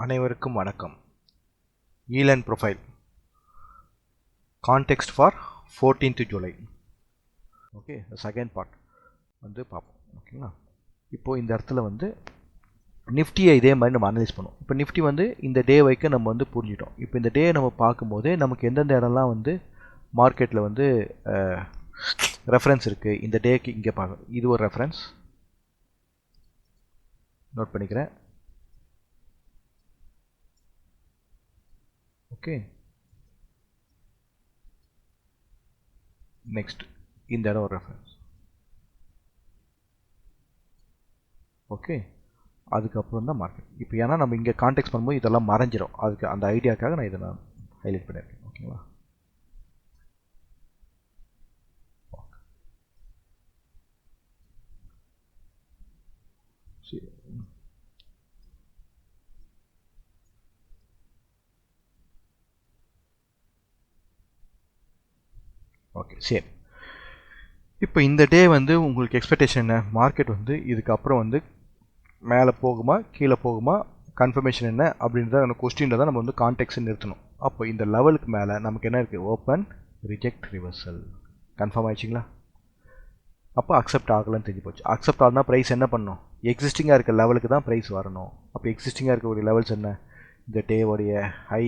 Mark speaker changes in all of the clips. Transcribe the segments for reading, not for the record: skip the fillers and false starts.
Speaker 1: அனைவருக்கும் வணக்கம். Elon profile context for 14th July. Okay, second part வந்து பார்ப்போம். ஓகேங்களா, இப்போது இந்த இடத்துல வந்து நிஃப்டியை இதே மாதிரி நம்ம அனலைஸ் பண்ணுவோம். இப்போ நிஃப்டி வந்து இந்த டே வைக்க நம்ம வந்து புரிஞ்சிட்டோம். இப்போ இந்த டே நம்ம பார்க்கும்போது நமக்கு எந்தெந்த இடம்லாம் வந்து மார்க்கெட்டில் வந்து ரெஃபரன்ஸ் இருக்குது இந்த டேக்கு இங்கே பார்க்கணும். இது ஒரு ரெஃபரன்ஸ் நோட் பண்ணிக்கிறேன். ஓகே, நெக்ஸ்ட் இந்த இடம் ஒரு ரெஃபரன்ஸ். ஓகே, அதுக்கப்புறம் தான் மார்க்கெட். இப்போ ஏன்னா நம்ம இங்கே கான்டெக்ட் பண்ணும்போது இதெல்லாம் மறைஞ்சிடும். அதுக்கு அந்த ஐடியாக்காக நான் இதை நான் ஹைலைட் பண்ணியிருக்கேன். ஓகேங்களா, சரி. ஓகே, சரி. இப்போ இந்த டே வந்து உங்களுக்கு எக்ஸ்பெக்டேஷன் என்ன? மார்க்கெட் வந்து இதுக்கப்புறம் வந்து மேலே போகுமா கீழே போகுமா, கன்ஃபர்மேஷன் என்ன அப்படின்றத அந்த கொஸ்டினில் தான் நம்ம வந்து கான்டெக்ட் நிறுத்தணும். அப்போ இந்த லெவலுக்கு மேலே நமக்கு என்ன இருக்குது? Open, reject, reversal. கன்ஃபார்ம் ஆயிடுச்சிங்களா? அப்போ அக்செப்ட் ஆகலன்னு தெரிஞ்சு போச்சு. அக்செப்ட் ஆகுனா ப்ரைஸ் என்ன பண்ணணும்? எக்ஸிஸ்டிங்காக இருக்க லெவலுக்கு தான் ப்ரைஸ் வரணும். அப்போ எக்ஸிஸ்டிங்காக இருக்கக்கூடிய லெவல்ஸ் என்ன? இந்த டேவோடைய ஹை,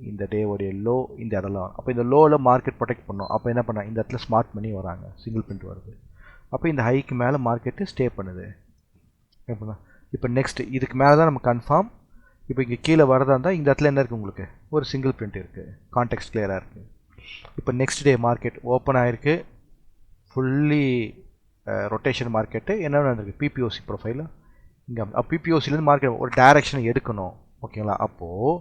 Speaker 1: இந்த டேவோடைய லோ, இந்த இடம்லாம். அப்போ இந்த லோவில் மார்க்கெட் ப்ரொடெக்ட் பண்ணணும். அப்போ என்ன பண்ண? இந்த இடத்துல ஸ்மார்ட் மணி வராங்க, சிங்கிள் பிரிண்ட் வருது. அப்போ இந்த ஹைக்கு மேலே மார்க்கெட்டு ஸ்டே பண்ணுது. எப்படின்னா இப்போ நெக்ஸ்ட் இதுக்கு மேலே தான் நம்ம கன்ஃபார்ம். இப்போ இங்கே கீழே வரதா இருந்தால் இந்த இடத்துல என்ன இருக்குது? உங்களுக்கு ஒரு சிங்கிள் பிரிண்ட் இருக்குது, கான்டெக்ட் கிளியராக இருக்குது. இப்போ நெக்ஸ்ட் டே மார்க்கெட் ஓப்பன் ஆகிருக்கு, ஃபுல்லி ரொட்டேஷன் மார்க்கெட்டு. என்ன நடந்திருக்கு? பிபிஓசி ப்ரொஃபைல் இங்கே. பிபிஓசிலேருந்து மார்க்கெட் ஒரு டைரக்ஷனை எடுக்கணும். ஓகேங்களா, அப்போது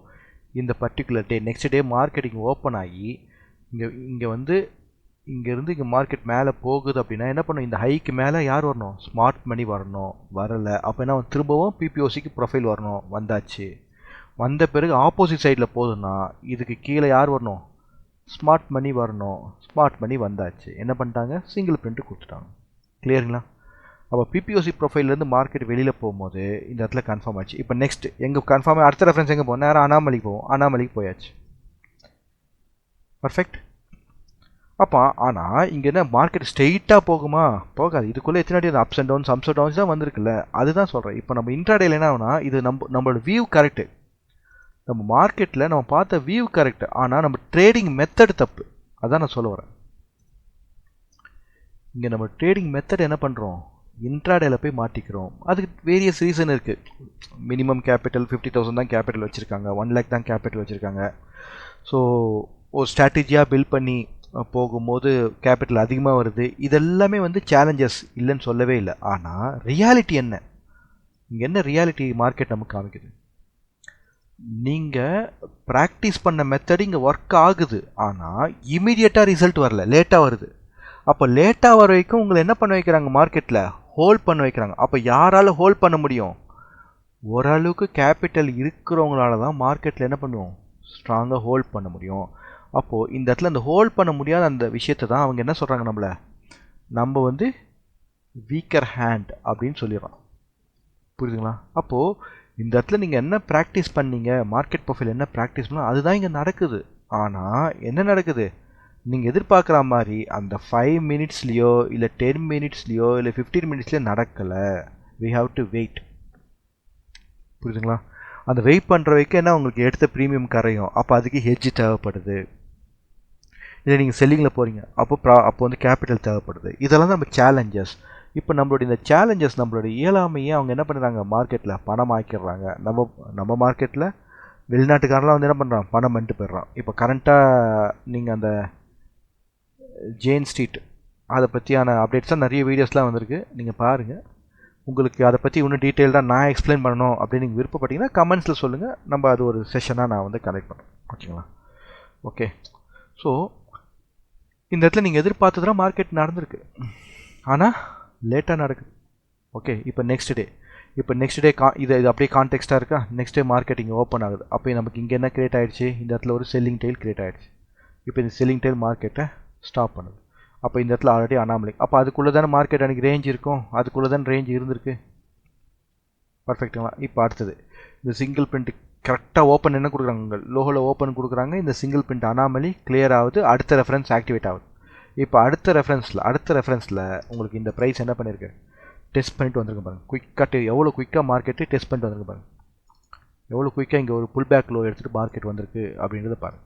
Speaker 1: இந்த particular day next day market இங்கே ஓப்பன் ஆகி இங்கே வந்து இங்கேருந்து இங்கே மார்க்கெட் மேலே போகுது அப்படின்னா என்ன பண்ணும்? இந்த ஹைக்கு மேலே யார் வரணும்? ஸ்மார்ட் மணி வரணும். வரலை. அப்போ என்ன, திரும்பவும் பிபிஓசிக்கு ப்ரொஃபைல் வரணும். வந்தாச்சு. வந்த பிறகு ஆப்போசிட் சைடில் போகுதுன்னா இதுக்கு கீழே யார் வரணும்? ஸ்மார்ட் மணி வரணும். ஸ்மார்ட் மணி வந்தாச்சு. என்ன பண்ணிட்டாங்க? சிங்கிள் பிரிண்ட்டு கொடுத்துட்டாங்க. கிளியருங்களா? அப்போ பிபிஓசி ப்ரொஃபைல்லேருந்து மார்க்கெட் வெளியில் போகும்போது இந்த இடத்துல கன்ஃபார்ம் ஆச்சு. இப்போ நெக்ஸ்ட் எங்கே கன்ஃபார்ம்? அடுத்த ரெஃபரன்ஸ் எங்கே போகும்? நேரம் அனாமலிக்கு போவோம். அனாமலிக்கு போயாச்சு. பர்ஃபெக்ட். அப்போ ஆனால் இங்கே என்ன, மார்க்கெட் ஸ்ட்ரெயிட்டாக போகுமா? போகாது. இதுக்குள்ளே எத்தனை வாட்டி ups and downs ups and downs தான் வந்திருக்குல்ல. அதுதான் சொல்கிறேன். இப்போ நம்ம இன்ட்ராடேல என்ன ஆகுனா, இது நம்மளோட வியூ கரெக்டு, நம்ம மார்க்கெட்டில் நம்ம பார்த்த வியூ கரெக்டு, ஆனால் நம்ம ட்ரேடிங் மெத்தட் தப்பு. அதான் நான் சொல்ல வரேன். இங்கே நம்ம ட்ரேடிங் மெத்தட் என்ன பண்ணுறோம்? இன்ட்ராடேல போய் மாட்டிக்கிறோம். அதுக்கு வேரியஸ் ரீசன் இருக்குது. மினிமம் கேபிட்டல் 50,000 தான் கேபிட்டல் வச்சுருக்காங்க, 1 lakh தான் கேபிட்டல் வச்சுருக்காங்க. ஸோ ஒரு ஸ்ட்ராட்டஜியாக பில்ட் பண்ணி போகும்போது கேபிட்டல் அதிகமாக வருது. இதெல்லாமே வந்து சேலஞ்சஸ், இல்லைன்னு சொல்லவே இல்லை. ஆனால் ரியாலிட்டி என்ன? இங்கே என்ன ரியாலிட்டி மார்க்கெட் நமக்கு காமிக்குது? நீங்கள் ப்ராக்டிஸ் பண்ண மெத்தட் இங்கே ஒர்க் ஆகுது, ஆனால் இமீடியட்டாக ரிசல்ட் வரல, லேட்டாக வருது. அப்போ லேட்டாக வர வரைக்கும் உங்களை என்ன பண்ண வைக்கிறாங்க? மார்க்கெட்டில் ஹோல்ட் பண்ண வைக்கிறாங்க. அப்போ யாரால் ஹோல்ட் பண்ண முடியும்? ஓரளவுக்கு கேபிட்டல் இருக்கிறவங்களால தான் மார்க்கெட்டில் என்ன பண்ணுவோம்? ஸ்ட்ராங்காக ஹோல்ட் பண்ண முடியும். அப்போது இந்த இடத்துல அந்த ஹோல்ட் பண்ண முடியாத அந்த விஷயத்தை தான் அவங்க என்ன சொல்கிறாங்க? நம்ம வந்து வீக்கர் ஹேண்ட் அப்படின்னு சொல்லிடுறோம். புரியுதுங்களா? அப்போது இந்த இடத்துல நீங்கள் என்ன ப்ராக்டிஸ் பண்ணீங்க, மார்க்கெட் ப்ரொஃபைல் என்ன ப்ராக்டிஸ் பண்ணால் அதுதான் இங்கே நடக்குது. ஆனால் என்ன நடக்குது? நீங்கள் எதிர்பார்க்குற மாதிரி அந்த 5 minutesலையோ இல்லை 10 minutesலையோ இல்லை 15 minutesலையோ நடக்கலை. We have to wait. புரியுதுங்களா? அந்த வெயிட் பண்ணுற வரைக்கும் என்ன, உங்களுக்கு எடுத்த ப்ரீமியம் கரையும். அப்போ அதுக்கு ஹெட்ஜ் தேவைப்படுது. இல்லை நீங்கள் செல்லிங்கில் போகிறீங்க, அப்போ வந்து கேபிட்டல் தேவைப்படுது. இதெல்லாம் நம்ம சேலஞ்சஸ். இப்போ நம்மளுடைய இந்த சேலஞ்சஸ், நம்மளுடைய இயலாமையே அவங்க என்ன பண்ணுறாங்க? மார்க்கெட்டில் பணம் ஆக்கிடுறாங்க. நம்ம மார்க்கெட்டில் வெளிநாட்டுக்காரெலாம் வந்து என்ன பண்ணுறான்? பணம் பண்ணிட்டு போயிடுறான். இப்போ கரண்ட்டாக நீங்கள் அந்த ஜெயின் ஸ்ட்ரீட் அதை பற்றியான அப்டேட்ஸ் தான் நிறைய வீடியோஸ்லாம் வந்திருக்கு, நீங்கள் பாருங்கள். உங்களுக்கு அதை பற்றி இன்னும் டீட்டெயில்டாக நான் எக்ஸ்பிளைன் பண்ணணும் அப்படின்னு நீங்கள் விருப்பப்பட்டீங்கன்னா கமெண்ட்ஸில் சொல்லுங்கள். நம்ம அது ஒரு செஷனாக நான் வந்து கனெக்ட் பண்ணுறேன். ஓகேங்களா? ஓகே. ஸோ இந்த இடத்துல நீங்கள் எதிர்பார்த்ததுனா மார்க்கெட் நடந்திருக்கு, ஆனால் லேட்டாக நடக்குது. ஓகே. இப்போ நெக்ஸ்ட் டே இது அப்படியே கான்டெக்ஸ்ட்டாக இருக்கா? நெக்ஸ்ட் டே மார்க்கெட் இங்கே ஓப்பன் ஆகுது. அப்போ நமக்கு இங்கே என்ன கிரியேட் ஆகிடுச்சு? இந்த இடத்துல ஒரு செல்லிங் டெயில் கிரியேட் ஆகிடுச்சு. இப்போ இந்த செல்லிங் டெயில் மார்க்கெட்டை ஸ்டாப் பண்ணுது. அப்போ இந்த இடத்துல ஆல்ரெடி அனாமலி. அப்போ அதுக்குள்ளே தானே மார்க்கெட் அன்றைக்கி ரேஞ்ச் இருக்கும், அதுக்குள்ளே தானே ரேஞ்ச் இருந்திருக்கு. பர்ஃபெக்ட்டுங்களா? இப்போ அடுத்தது இந்த சிங்கிள் பிரிண்ட் கரெக்டாக ஓப்பன் என்ன கொடுக்குறாங்க, லோவில் ஓப்பன் கொடுக்குறாங்க, இந்த சிங்கிள் பிரிண்ட் அனாமலி கிளியர் ஆகுது, அடுத்த ரெஃபரன்ஸ் ஆக்டிவேட் ஆகுது. இப்போ அடுத்த ரெஃபரன்ஸில் உங்களுக்கு இந்த ப்ரைஸ் என்ன பண்ணியிருக்கு, டெஸ்ட் பண்ணிட்டு வந்திருக்கு பாருங்கள். குயிக்காக எவ்வளோ குயிக்காக மார்க்கெட்டு டெஸ்ட் பண்ணிட்டு வந்திருக்கு பாருங்கள். எவ்வளோ குயிக்காக இங்கே ஒரு புல் பேக் லோ எடுத்துகிட்டு மார்க்கெட் வந்திருக்கு அப்படின்றத பாருங்கள்.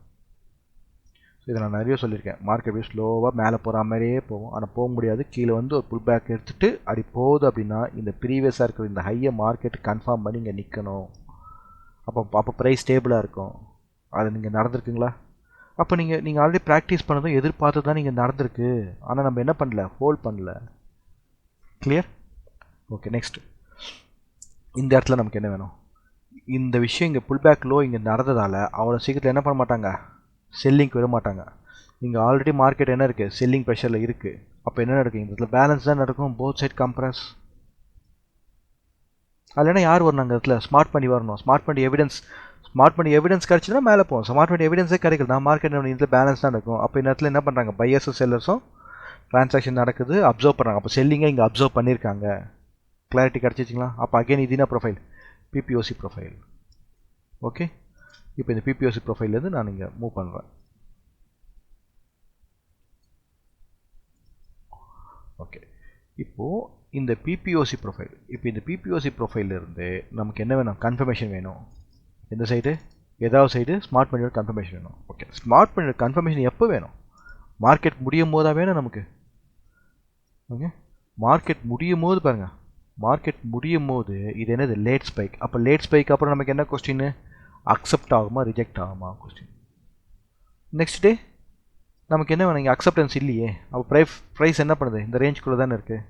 Speaker 1: ஸோ இதை நான் நிறைய சொல்லியிருக்கேன். மார்க்கெட் போய் ஸ்லோவாக மேலே போகிற மாதிரியே போகும், ஆனால் போக முடியாது. கீழே வந்து ஒரு புல் பேக் எடுத்துகிட்டு அப்படி போகுது அப்படின்னா இந்த ப்ரீவியஸாக இருக்கிற இந்த ஹையை மார்க்கெட் கன்ஃபார்ம் பண்ணி இங்கே நிற்கணும். அப்போ ப்ரைஸ் ஸ்டேபிளாக இருக்கும். அது நீங்கள் நடந்திருக்குங்களா? அப்போ நீங்கள் ஆல்ரெடி ப்ராக்டிஸ் பண்ணதும் எதிர்பார்த்து தான் நீங்கள் நடந்திருக்கு. ஆனால் நம்ம என்ன பண்ணல, ஹோல்ட் பண்ணல. கிளியர்? ஓகே, நெக்ஸ்ட் இந்த இடத்துல நமக்கு என்ன வேணும், இந்த விஷயம் இங்கே புல் பேக் லோ இங்கே நடந்ததால் அவ்வளோ சீக்கிரத்தில் என்ன பண்ண மாட்டாங்க, செல்லிங்க்கு விட மாட்டாங்க. இங்கே ஆல்ரெடி மார்க்கெட் என்ன இருக்குது, செல்லிங் ப்ரெஷரில் இருக்குது. அப்போ என்ன நடக்கும், இந்த இடத்துல பேலன்ஸ் தான் நடக்கும், போத் சைட் கம்ப்ரஸ். இல்லைன்னா யார் வரணும் அங்கே இடத்துல, ஸ்மார்ட் பண்ணி வரணும். ஸ்மார்ட் பண்ணி எவிடன்ஸ் கிடச்சிதுன்னா மேலே போகும். ஸ்மார்ட் பண்ணி எவிடன்ஸே கிடைக்கல, நான் மார்க்கெட் இதில் பேலன்ஸ் தான் இருக்கும். அப்போ இந்த இடத்துல என்ன பண்ணுறாங்க, பையர்ஸும் செல்லர்ஸும் ட்ரான்சாக்ஷன் நடக்குது, அப்சர்வ் பண்ணுறாங்க. அப்போ செல்லிங்கை இங்கே அப்சர்வ் பண்ணியிருக்காங்க. கிளாரிட்டி கிடச்சிச்சிங்களா? அப்போ அகைன் இது என்ன ப்ரொஃபைல், பிபிஓசி ப்ரொஃபைல். ஓகே, இப்போ இந்த பிபிஓசி ப்ரொஃபைல்லேருந்து நான் இங்கே மூவ் பண்ணுறேன். ஓகே, இப்போது இந்த பிபிஓசி ப்ரொஃபைல், இப்போ இந்த பிபிஓசி ப்ரொஃபைலிருந்து நமக்கு என்ன வேணும், கன்ஃபர்மேஷன் வேணும். எந்த சைடு, ஏதாவது சைடு ஸ்மார்ட் பண்ணியோட கன்ஃபர்மேஷன் வேணும். ஓகே, ஸ்மார்ட் பண்ணியோட கன்ஃபர்மேஷன் எப்போ வேணும், மார்க்கெட் முடியும் போதாக வேணும் நமக்கு. ஓகே, மார்க்கெட் முடியும் போது பாருங்கள், மார்க்கெட் முடியும் போது இது என்னது, லேட் ஸ்பைக். அப்போ லேட் ஸ்பைக் அப்புறம் நமக்கு என்ன கொஸ்டின், அக்செப்ட் ஆகுமா ரிஜெக்ட் ஆகுமா கொஸ்டின். நெக்ஸ்ட் டே நமக்கு என்ன வேணும், இங்கே அக்செப்டன்ஸ் இல்லையே. அப்போ ப்ரைஸ் என்ன பண்ணுது, இந்த ரேஞ்சுக்குள்ளே தானே இருக்குது.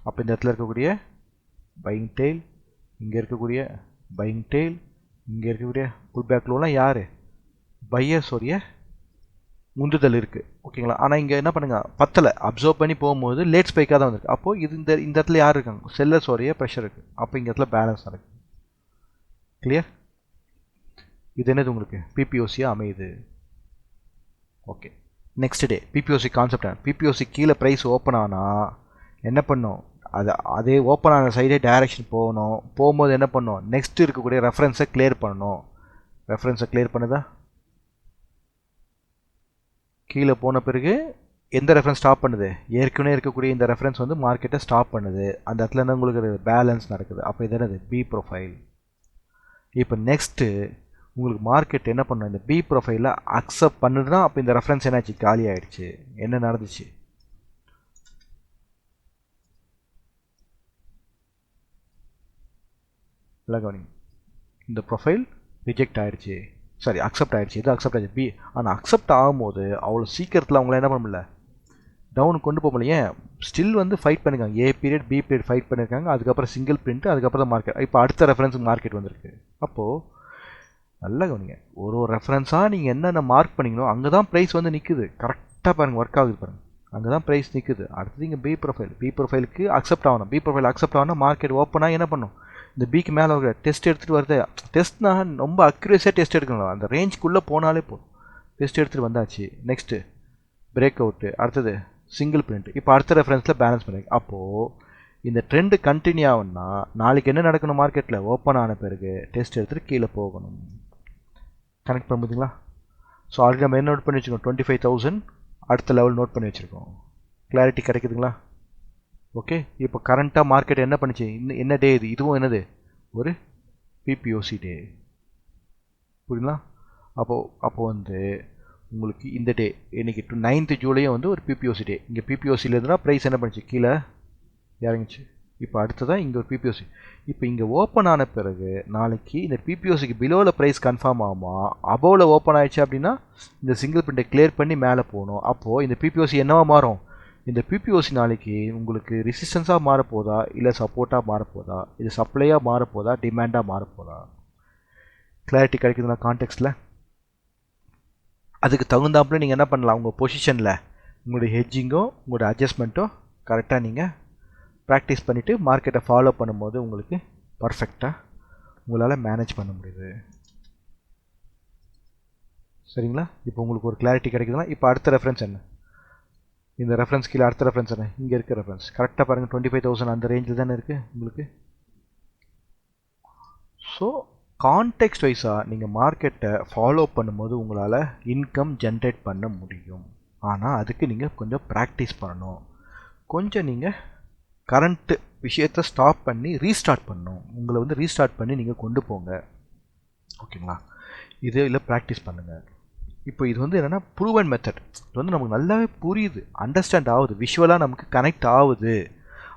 Speaker 1: அப்போ இந்த இடத்துல இருக்கக்கூடிய பையிங் டெயில், இங்கே இருக்கக்கூடிய பையிங் டெயில், இங்கே இருக்கக்கூடிய புல் பேக் லோலாம் யார், பையர்ஸோடைய முந்துதல் இருக்குது. ஓகேங்களா? ஆனால் இங்கே என்ன பண்ணுங்க, பத்தலை, அப்சர்வ் பண்ணி போகும்போது லேட் ஸ்பைக்காக தான் வந்திருக்கு. அப்போது இது இந்த இடத்துல யார் இருக்காங்க, செல்லர்ஸோடைய ப்ரெஷர் இருக்குது. அப்போ இங்கே இடத்துல பேலன்ஸ் இருக்குது. கிளியர்? இது என்னது உங்களுக்கு பிபிஓசியாக அமையுது. Okay, next day BPOC concept. BPOC கீழே ப்ரைஸ் ஓப்பன் ஆனால் என்ன பண்ணும், அதே ஓப்பன் ஆன சைடே டைரக்ஷன் போகணும். போகும்போது என்ன பண்ணும், நெக்ஸ்ட் இருக்கக்கூடிய ரெஃபரன்ஸை கிளியர் பண்ணணும். ரெஃபரன்ஸை கிளியர் பண்ணுதா, கீழே போன பிறகு எந்த ரெஃபரன்ஸ் ஸ்டாப் பண்ணுது, ஏற்கனவே இருக்கக்கூடிய இந்த ரெஃபரன்ஸ் வந்து மார்க்கெட்டை ஸ்டாப் பண்ணுது. அந்த இடத்துல என்ன உங்களுக்கு பேலன்ஸ் நடக்குது. அப்போ இது என்னது, பி ப்ரொஃபைல். இப்போ நெக்ஸ்ட்டு உங்களுக்கு மார்க்கெட் என்ன பண்ணும், இந்த பி ப்ரொஃபைலில் அக்செப்ட் பண்ணுதுன்னா அப்போ இந்த ரெஃபரன்ஸ் என்னாச்சு, காலி ஆகிடுச்சு. என்ன நடந்துச்சு, கவனிங்க, இந்த ப்ரொஃபைல் ரிஜெக்ட் ஆகிடுச்சு, சாரி அக்செப்ட் ஆகிடுச்சு. இது அக்செப்ட் ஆகிடுச்சு பி. ஆனால் அக்செப்ட் ஆகும்போது அவ்வளோ சீக்கிரத்தில் அவங்கள என்ன பண்ண முடியல, டவுனுக்கு கொண்டு போக முடியல. ஏன், ஸ்டில் வந்து ஃபைட் பண்ணியிருக்காங்க. A period B period fight பண்ணியிருக்காங்க. அதுக்கப்புறம் சிங்கிள் பிரிண்ட், அதுக்கப்புறம் தான் மார்க்கெட். இப்போ அடுத்த ரெஃபரன்ஸுக்கு மார்க்கெட் வந்திருக்கு. அப்போது நல்லா கவனிங்க, ஒரு ரெஃபரன்ஸாக நீங்கள் என்னென்ன மார்க் பண்ணிக்கணும் அங்கே தான் ப்ரைஸ் வந்து நிற்குது. கரெக்டாக பாருங்கள், ஒர்க் ஆகுது பாருங்கள், அங்கே தான் ப்ரைஸ் நிற்குது. அடுத்தது இங்கே பி ப்ரொஃபைல், பி ப்ரொஃபைலுக்கு அக்செப்ட் ஆகணும். பி ப்ரொஃபைல் அக்செப்ட் ஆகணும், மார்க்கெட் ஓப்பனாக என்ன பண்ணும், இந்த பிக்கு மேலே ஒரு டெஸ்ட் எடுத்துகிட்டு வருது. டெஸ்ட்னா ரொம்ப அக்யூரேஸாக டெஸ்ட் எடுக்கணும், அந்த ரேஞ்சுக்குள்ளே போனாலே போதும். டெஸ்ட் எடுத்துகிட்டு வந்தாச்சு. நெக்ஸ்ட்டு பிரேக் அவுட்டு, அடுத்தது சிங்கிள் பிரிண்ட். இப்போ அடுத்த ரெஃபரன்ஸில் பேலன்ஸ் பண்ணி. அப்போது இந்த ட்ரெண்டு கண்டினியூ ஆகும்னா நாளைக்கு என்ன நடக்கணும், மார்க்கெட்டில் ஓப்பன் ஆன பிறகு டெஸ்ட் எடுத்துகிட்டு கீழே போகணும். கனெக்ட் பண்ணுறீங்களா? ஸோ ஆல்ரெடி நம்ம என்ன நோட் பண்ணி வச்சுருக்கோம், 25,000 அடுத்த லெவல் நோட் பண்ணி வச்சுருக்கோம். கிளாரிட்டி கிடைக்குதுங்களா? ஓகே, இப்போ கரண்ட்டாக மார்க்கெட் என்ன பண்ணிச்சு, என்ன டே இது, இதுவும் என்னது, ஒரு பிபிஓசி டே. புரியுங்களா? அப்போது வந்து உங்களுக்கு இந்த டே இன்றைக்கி 9th ஜூலையும் வந்து ஒரு பிபிஓசி டே. இங்கே பிபிஓசியில் இருந்தால் ப்ரைஸ் என்ன பண்ணிச்சு, கீழே இறங்கிச்சு. இப்போ அடுத்ததான் இங்கே ஒரு பிபிஓசி. இப்போ இங்கே ஓப்பன் ஆன பிறகு நாளைக்கு இந்த பிபிஓசிக்கு பிலோவில் ப்ரைஸ் கன்ஃபார்ம் ஆகுமா, அபோவில் ஓப்பன் ஆகிடுச்சு அப்படின்னா இந்த சிங்கிள் பிரிண்ட்டை கிளியர் பண்ணி மேலே போகணும். அப்போது இந்த பிபிஓசி என்னவா மாறும், இந்த பிபிஓசி நாளைக்கு உங்களுக்கு ரெசிஸ்டன்ஸாக மாறப்போதா, இல்லை சப்போர்ட்டாக மாறப்போதா, இது சப்ளையாக மாறப்போதா, டிமாண்டாக மாறப்போதா. கிளாரிட்டி கிடைக்குதுன்னா கான்டெக்ஸ்டில் அதுக்கு தகுந்தாப்புல நீங்கள் என்ன பண்ணலாம், உங்கள் பொசிஷனில் உங்களுடைய ஹெட்ஜிங்கோ உங்களுடைய அட்ஜஸ்ட்மெண்ட்டோ கரெக்டாக நீங்கள் ப்ராக்டிஸ் பண்ணிவிட்டு மார்க்கெட்டை ஃபாலோ பண்ணும்போது உங்களுக்கு பர்ஃபெக்டாக உங்களால் மேனேஜ் பண்ண முடியுது. சரிங்களா? இப்போ உங்களுக்கு ஒரு கிளாரிட்டி கிடைக்குதுன்னா இப்போ அடுத்த ரெஃபரன்ஸ் என்ன, இந்த ரெஃபரன்ஸ் கீழே அடுத்த ரெஃபரன்ஸ் என்ன, இங்கே இருக்க ரெஃபரன்ஸ் கரெக்டாக பாருங்கள், 25,000 அந்த ரேஞ்சில் தானே இருக்குது உங்களுக்கு. ஸோ கான்டெக்ஸ்ட் வைஸாக நீங்கள் மார்க்கெட்டை ஃபாலோ பண்ணும்போது உங்களால் இன்கம் ஜென்ரேட் பண்ண முடியும். ஆனால் அதுக்கு நீங்கள் கொஞ்சம் ப்ராக்டிஸ் பண்ணணும். கொஞ்சம் நீங்கள் கரண்ட்டு விஷயத்தை ஸ்டாப் பண்ணி ரீஸ்டார்ட் பண்ணணும். உங்களை வந்து ரீஸ்டார்ட் பண்ணி நீங்கள் கொண்டு போங்க. ஓகேங்களா? இது இல்லை ப்ராக்டிஸ் பண்ணுங்கள். இப்போ இது வந்து என்னென்னா ப்ரூவன் மெத்தட். இது வந்து நமக்கு நல்லாவே புரியுது, அண்டர்ஸ்டாண்ட் ஆகுது, விஷுவலாக நமக்கு கனெக்ட் ஆகுது.